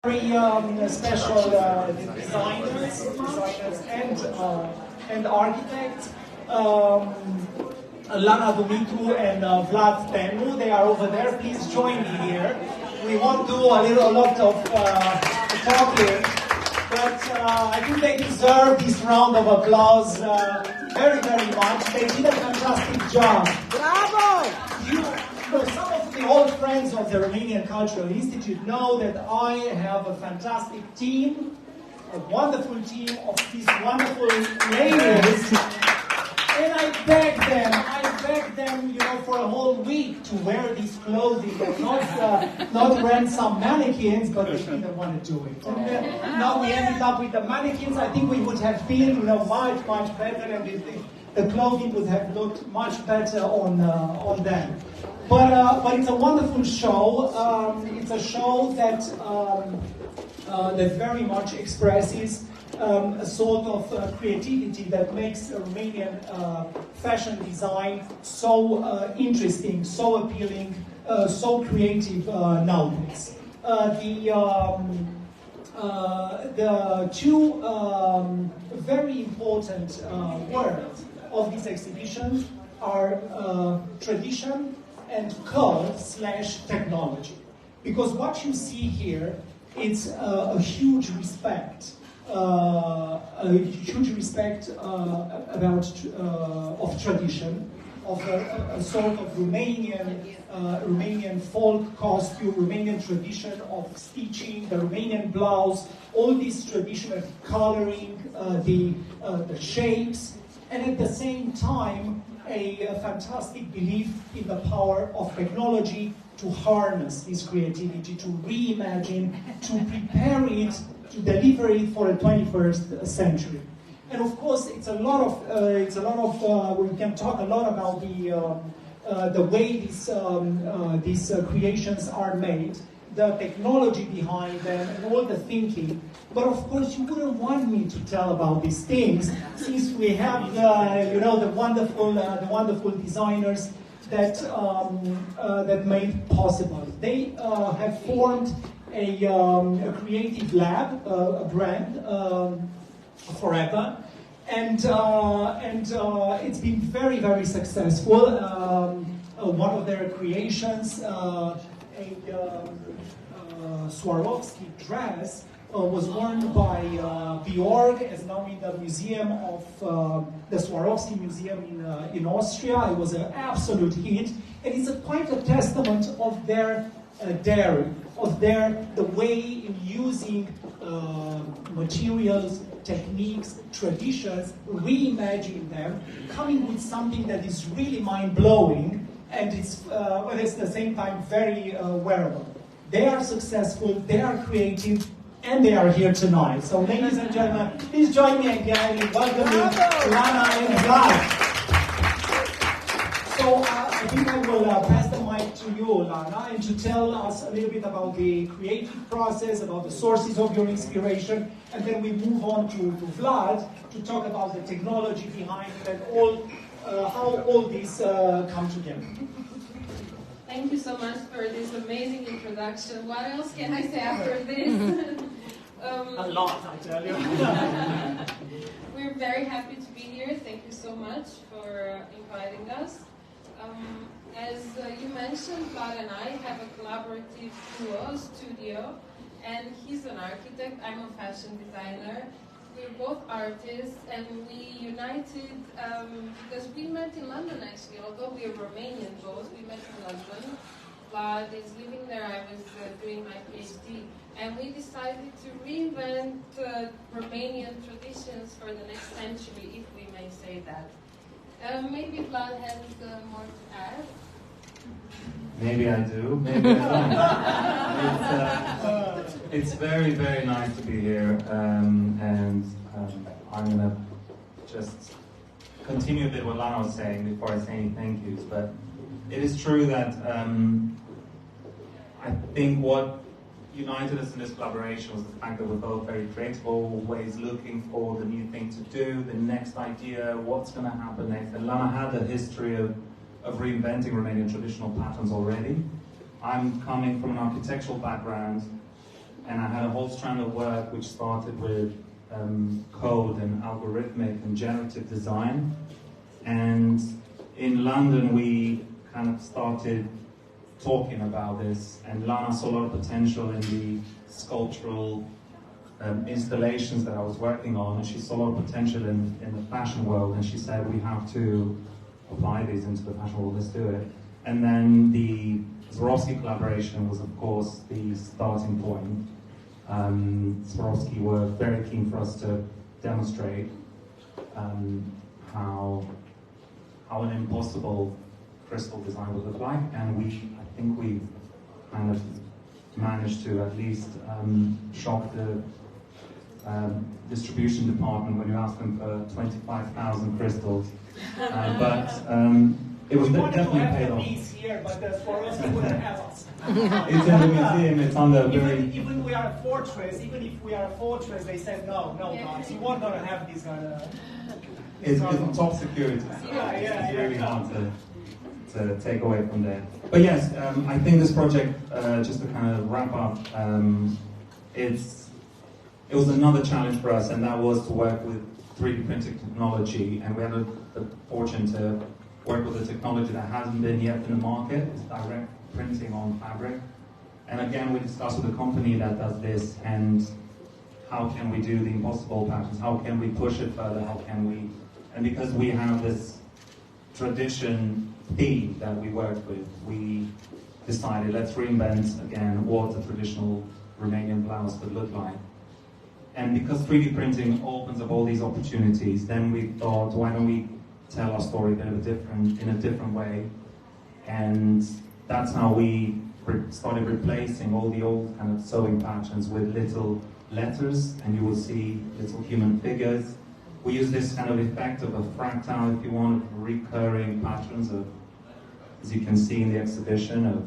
Very special designers and architects. Lana Dumitru and Vlad Tenu, they are over there. Please join me here. We won't do a lot of talking, but I think they deserve this round of applause very, very much. They did a fantastic job. Bravo! Some of the old friends of the Romanian Cultural Institute know that I have a fantastic team, a wonderful team of these wonderful ladies, and I beg them, you know, for a whole week to wear these clothing and not rent some mannequins, but they didn't want to do it. And now we ended up with the mannequins. I think we would have been, you know, much better, and the clothing would have looked much better on them. But it's a wonderful show. It's a show that very much expresses a sort of creativity that makes Romanian fashion design so interesting, so appealing, so creative nowadays. The two very important words of this exhibition are tradition and code/technology. Because what you see here, it's a huge respect. Of tradition, of a sort of Romanian folk costume, Romanian tradition of stitching, the Romanian blouse, all this tradition of coloring, the shapes, and at the same time a fantastic belief in the power of technology to harness this creativity, to reimagine, to prepare it, to deliver it for the 21st century. And of course, it's a lot of. We can talk a lot about the way these creations are made, the technology behind them, and all the thinking. But of course, you wouldn't want me to tell about these things, since we have the wonderful designers that made possible. They have formed a creative lab, a brand, FORÄVA, and it's been very, very successful. One of their creations, a Swarovski dress, was worn by Björk, is now in the museum of the Swarovski Museum in Austria. It was an absolute hit, and it's quite a testament of their daring, of the way in using materials, techniques, traditions, reimagining them, coming with something that is really mind-blowing, and it's at the same time very wearable. They are successful, they are creative, and they are here tonight. So ladies and gentlemen, please join me again in welcoming Lana and Vlad. So I think I will pass the mic to you, Lana, and to tell us a little bit about the creative process, about the sources of your inspiration, and then we move on to Vlad to talk about the technology behind it and how all these come together. Thank you so much for this amazing introduction. What else can I say after this? A lot, I tell you. We're very happy to be here. Thank you so much for inviting us. As you mentioned, Vlad and I have a collaborative duo studio, and he's an architect, I'm a fashion designer. We're both artists, and we united because we met in London actually. Although we are Romanian both, we met in London. Vlad is living there, I was doing my PhD, and we decided to reinvent Romanian traditions for the next century, if we may say that. Maybe Vlad has more to add. Maybe I do, maybe I don't. It's very, very nice to be here, and I'm going to just continue a bit what Lana was saying before I say any thank yous, but it is true that I think what united us in this collaboration was the fact that we're both very creative, always looking for the new thing to do, the next idea, what's going to happen next. And Lana had a history of reinventing Romanian traditional patterns already. I'm coming from an architectural background, and I had a whole strand of work which started with code and algorithmic and generative design. And in London, we kind of started talking about this, and Lana saw a lot of potential in the sculptural installations that I was working on, and she saw a lot of potential in the fashion world, and she said, we have to apply these into the fashion world, let's do it. And then the Swarovski collaboration was, of course, the starting point. Swarovski were very keen for us to demonstrate how an impossible crystal design would look like, and I think we kind of managed to at least shock the distribution department when you asked them for 25,000 crystals. But it was definitely paid off. Here, but Swarovski wouldn't have us. It's in the museum, it's on the very... Even we are a fortress, even if we are a fortress, they said, no, guys, you weren't going to have this kind of... It's top security. It's really hard to take away from there. But yes, I think this project, just to kind of wrap up, it was another challenge for us, and that was to work with 3D printing technology, and we had the fortune to work with a technology that hasn't been yet in the market. It's direct printing on fabric. And again, we discussed with a company that does this, and how can we do the impossible patterns? How can we push it further? How can we... And because we have this tradition theme that we work with, we decided, let's reinvent again what a traditional Romanian blouse could look like. And because 3D printing opens up all these opportunities, then we thought, why don't we tell our story in a different way? And that's how we started replacing all the old kind of sewing patterns with little letters, and you will see little human figures. We use this kind of effect of a fractal, if you want, of recurring patterns of, as you can see in the exhibition, of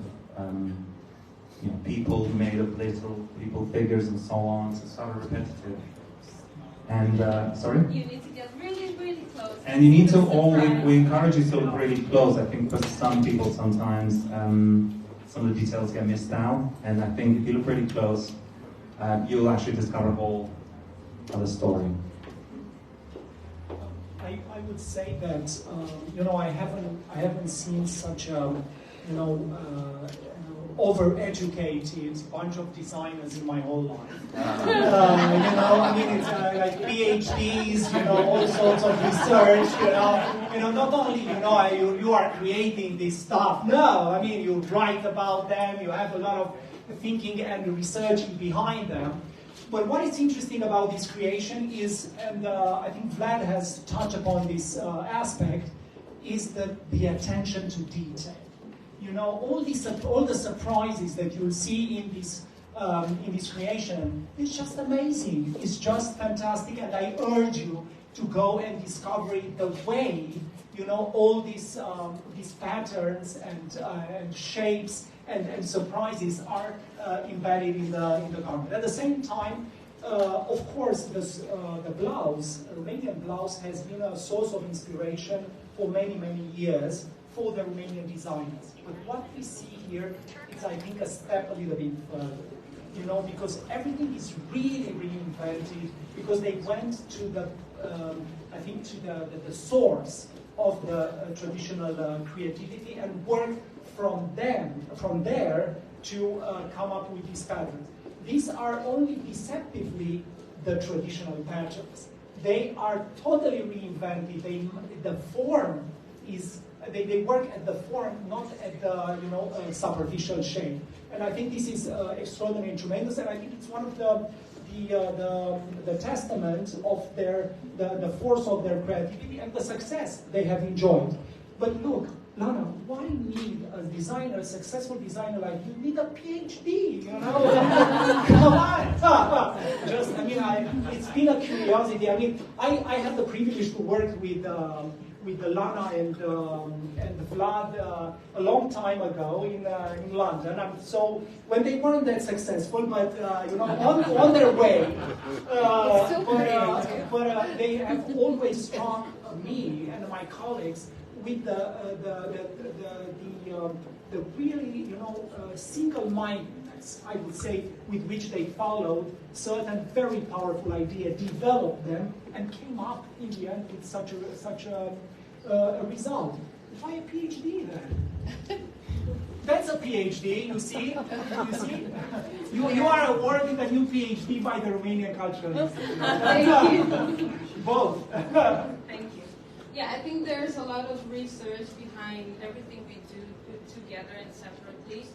people made of little people figures and so on. So it's sort of repetitive. And sorry. You need to get really, really close. And you need to we encourage you to look really close. I think for some people sometimes some of the details get missed out, and I think if you look really close, you'll actually discover a whole other story. I would say that I haven't seen such a over-educated bunch of designers in my whole life. I mean, it's like PhDs, all sorts of research, not only, you are creating this stuff. No, I mean, you write about them, you have a lot of thinking and researching behind them. But what is interesting about this creation is, and I think Vlad has touched upon this aspect, is the attention to detail. All the surprises that you'll see in this creation, it's just amazing. It's just fantastic, and I urge you to go and discover it the way, all these patterns and shapes and surprises are embedded in the garment. At the same time, of course, the blouse, Romanian blouse, has been a source of inspiration for many, many years for the Romanian designers. But what we see here is, I think, a step a little bit further, because everything is really reinvented, because they went to the source of the traditional creativity and worked from there to come up with these patterns. These are only deceptively the traditional patterns. They are totally reinvented. The form is, they work at the form, not at the superficial shape. And I think this is extraordinary and tremendous, and I think it's one of the testament of the force of their creativity and the success they have enjoyed. But look, Lana, why need a designer, a successful designer like you? Need a PhD, Come on! It's been a curiosity. I mean, I had the privilege to work with Lana and Vlad a long time ago in London. So when they weren't that successful, but on their way, but they have always struck me and my colleagues with the really single-mindedness methods, I would say, with which they followed certain very powerful ideas, developed them, and came up in the end with such a result. Why a PhD then? That's a PhD, you see? You see? You are awarded a new PhD by the Romanian Cultural Institute. Thank you. Both. Thank you. Yeah, I think there's a lot of research behind everything we do put together and separately.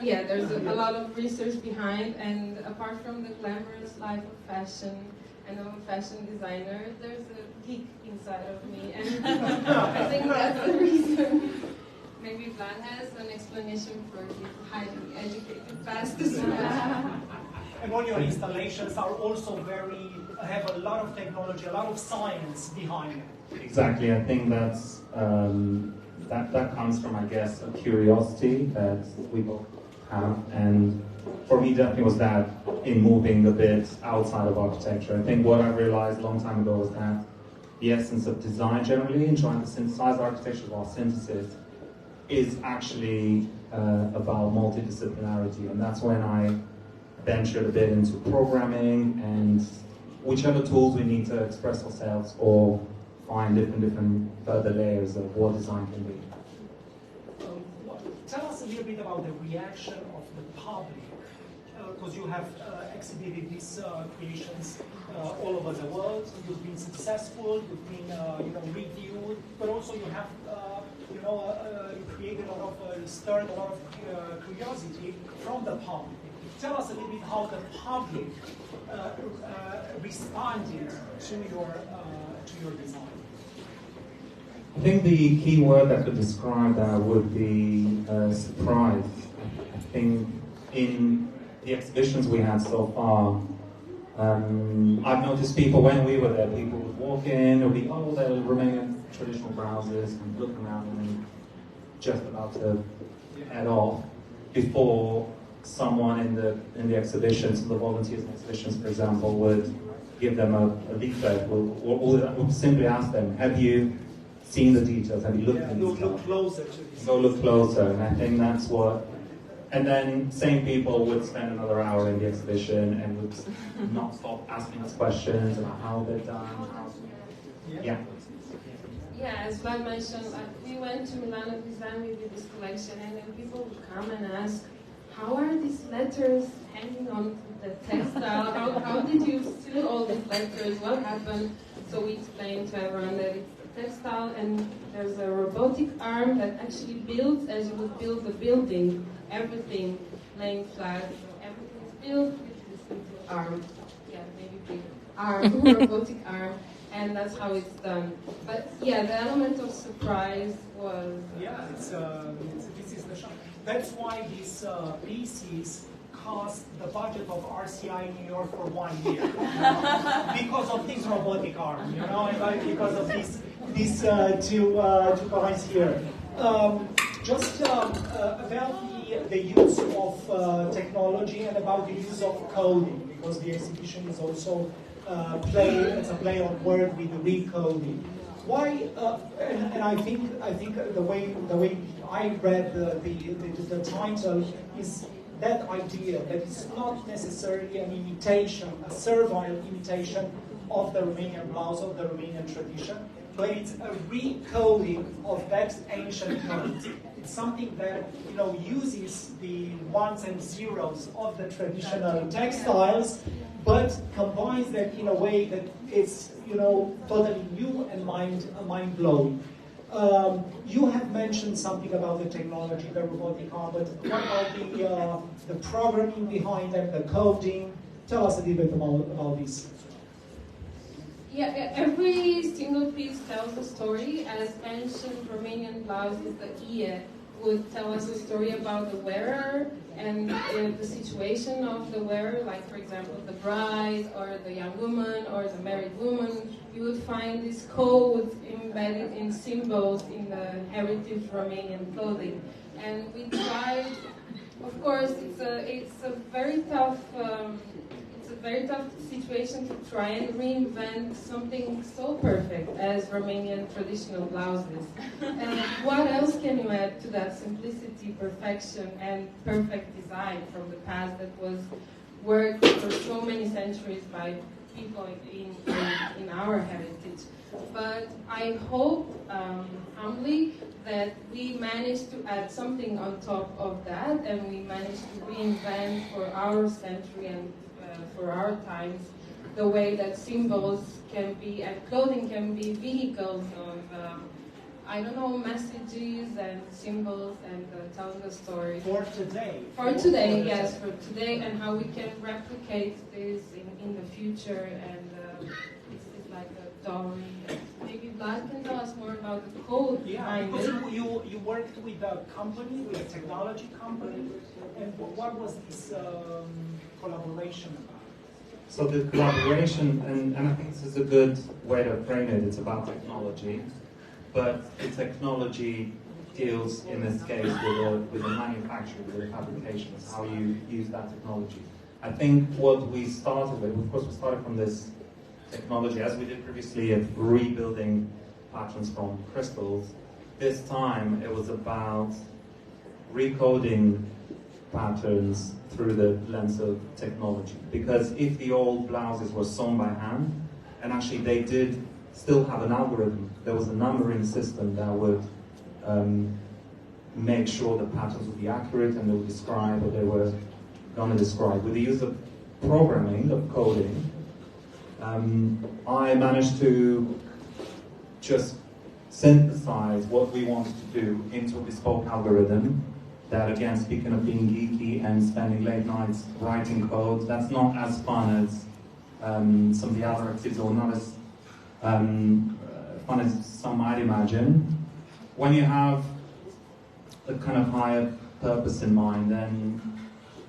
Yeah, there's a lot of research behind, and apart from the glamorous life of fashion and of a fashion designer, there's a geek inside of me, and I think that's the reason. Maybe Vlad has an explanation for his highly educated past as well. And all your installations are also have a lot of technology, a lot of science behind it. Exactly, I think that's that comes from, I guess, a curiosity that we both have, and for me definitely was that in moving a bit outside of architecture. I think what I realized a long time ago was that the essence of design generally, in trying to synthesize architecture while synthesis, is actually about multidisciplinarity, and that's when I ventured a bit into programming and whichever tools we need to express ourselves or find different further layers of what design can be. Tell us a little bit about the reaction of the public, because you have exhibited these creations all over the world. You've been successful, you've been reviewed, but also you have you created a lot of, stirred a lot of curiosity from the public. Tell us a little bit how the public responded to your design. I think the key word that could describe that would be surprise. I think in the exhibitions we had so far, I've noticed people, when we were there, people would walk in, it would be, oh, they're Romanian traditional blouses, and look around and just about to head off before someone in the exhibitions, the volunteers in exhibitions, for example, would give them a leaflet, or simply ask them, have you seen the details? Have you looked at these? Look closer to this. Go look closer, and I think that's what. And then same people would spend another hour in the exhibition and would not stop asking us questions about how they're done. Yeah. Yeah, as Vlad mentioned, we went to Milano Design, we did this collection, and then people would come and ask, how are these letters hanging on the textile? How did you seal all these letters? What happened? So we explained to everyone that it's a textile, and there's a robotic arm that actually builds as you would build a building. Everything laying flat, everything is built with this little arm. Yeah, maybe big arm, robotic arm, and that's how it's done. But yeah, the element of surprise was. Yeah, this is the shock. That's why these pieces cost the budget of RCI New York for 1 year, because of this robotic arm, because of these two guys here. Just about the use of technology and about the use of coding, because the exhibition is also it's a play on word with recoding. Why? And I think the way I read the title is that idea that it's not necessarily an imitation, a servile imitation of the Romanian blouse, of the Romanian tradition, but it's a recoding of that ancient code. It's something that uses the ones and zeros of the traditional textiles, but combines them in a way that is totally new and mind-blowing. You have mentioned something about the technology, the robotic arm, but what about the programming behind them, the coding? Tell us a little bit about this. Yeah, every single piece tells a story. As ancient Romanian blouses, the ie would tell us a story about the wearer and the situation of the wearer, like for example the bride or the young woman or the married woman. You would find this code embedded in symbols in the heritage Romanian clothing. And we tried, of course, it's a very tough very tough situation to try and reinvent something so perfect as Romanian traditional blouses. And what else can you add to that simplicity, perfection, and perfect design from the past that was worked for so many centuries by people in our heritage? But I hope, humbly, that we managed to add something on top of that, and we managed to reinvent for our century and for our times the way that symbols can be and clothing can be vehicles of, I don't know, messages and symbols and telling a story. For today. For today, yes, for today, and how we can replicate this in the future, and it's like a story. Maybe Vlad can tell us more about the code behind it. You worked with a company, with a technology company, and what was this collaboration about? So the collaboration, and I think this is a good way to frame it, it's about technology, but the technology deals, in this case, with the manufacturing, with the fabrications, how you use that technology. I think what we started with, of course we started from this technology, as we did previously of rebuilding patterns from crystals. This time it was about recoding patterns through the lens of technology. Because if the old blouses were sewn by hand, and actually they did still have an algorithm, there was a numbering system that would make sure the patterns would be accurate and they would describe what they were going to describe. With the use of programming, of coding, I managed to just synthesize what we wanted to do into a bespoke algorithm that, again, speaking of being geeky and spending late nights writing code, that's not as fun as some of the other activities, or not as fun as some might imagine. When you have a kind of higher purpose in mind, then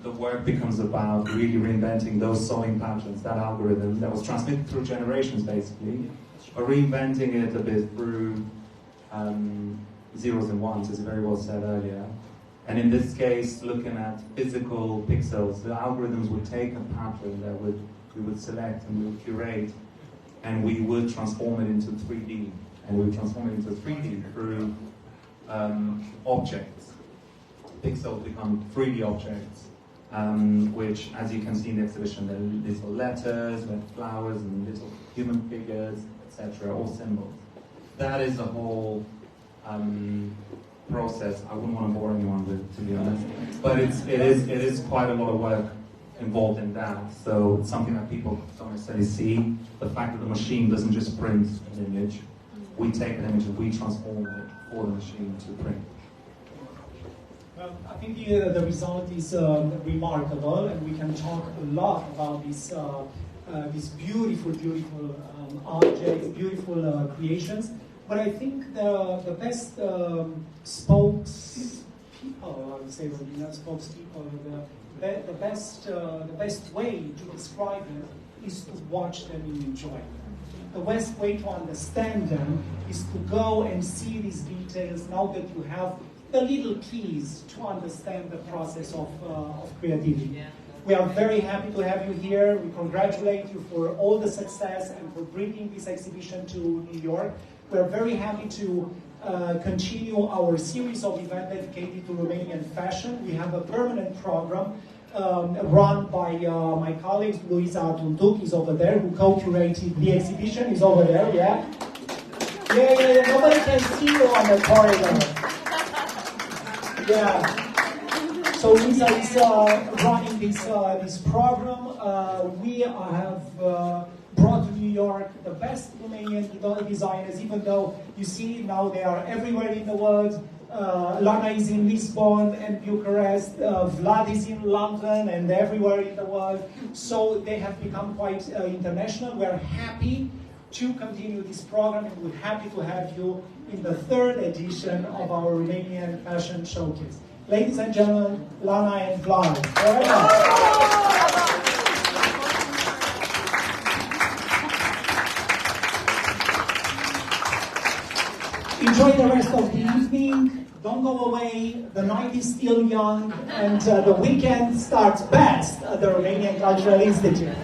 the work becomes about really reinventing those sewing patterns, that algorithm that was transmitted through generations, basically, but reinventing it a bit through zeros and ones, as very well said earlier. And in this case, looking at physical pixels, the algorithms would take a pattern that we would select and we would curate, and we would transform it into 3D. And we would transform it into 3D through objects. Pixels become 3D objects, which, as you can see in the exhibition, there are little letters, with flowers and little human figures, etc., all symbols. That is a whole process I wouldn't want to bore anyone with, to be honest. But it is quite a lot of work involved in that. So it's something that people don't necessarily see. The fact that the machine doesn't just print an image. We take an image and we transform it for the machine to print. Well, I think the result is remarkable, and we can talk a lot about this beautiful, beautiful objects, beautiful creations. But I think the best spokespeople, I would say, not spokespeople, the best way to describe it is to watch them and enjoy them. The best way to understand them is to go and see these details now that you have the little keys to understand the process of creativity. Yeah. We are very happy to have you here. We congratulate you for all the success and for bringing this exhibition to New York. We are very happy to continue our series of events dedicated to Romanian fashion. We have a permanent program run by my colleagues. Luisa Tuntuc is over there, who co-curated the exhibition, is over there, yeah? Yeah, nobody can see you on the corridor. Yeah. So Luisa is running this program. We have brought to New York the best Romanian designers, even though you see now they are everywhere in the world. Lana is in Lisbon and Bucharest, Vlad is in London and everywhere in the world. So they have become quite international. We're happy to continue this program, and we're happy to have you in the 3rd edition of our Romanian Fashion Showcase. Ladies and gentlemen, Lana and Vlad. Enjoy the rest of the evening. Don't go away. The night is still young, and the weekend starts best at the Romanian Cultural Institute.